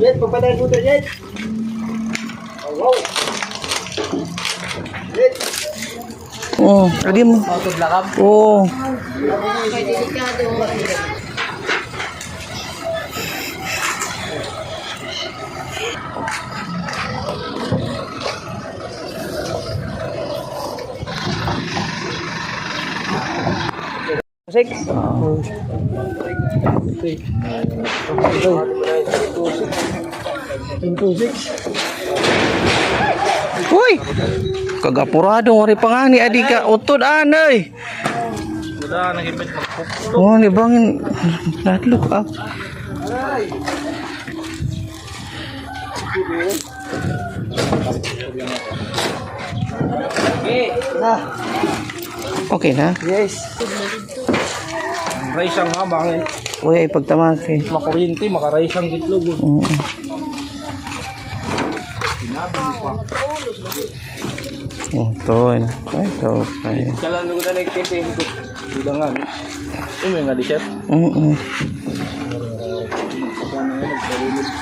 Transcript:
Jet, pagpadayan mo ito, Jet. Oh, wow. Jet. Oh, lagi mo. Matod lakab. Oh. May delikado. Six. Uy. Kagapurado ori pangani adi ka utod anay. Wala, nag-ibig magpupulong. Oh, ni bangin natlok ah. Okay na. Yes. Rice ang nga, bangin. Uy, ay pagtamaki. Makuryente, maka-rice ang gitlog. Oo. Oh, to na. Ay, to. Ay. Kailan nyo na nagtipin ko. Bilang nga. May nga di, chef. Oo. Kaya na nga, nagpalinis.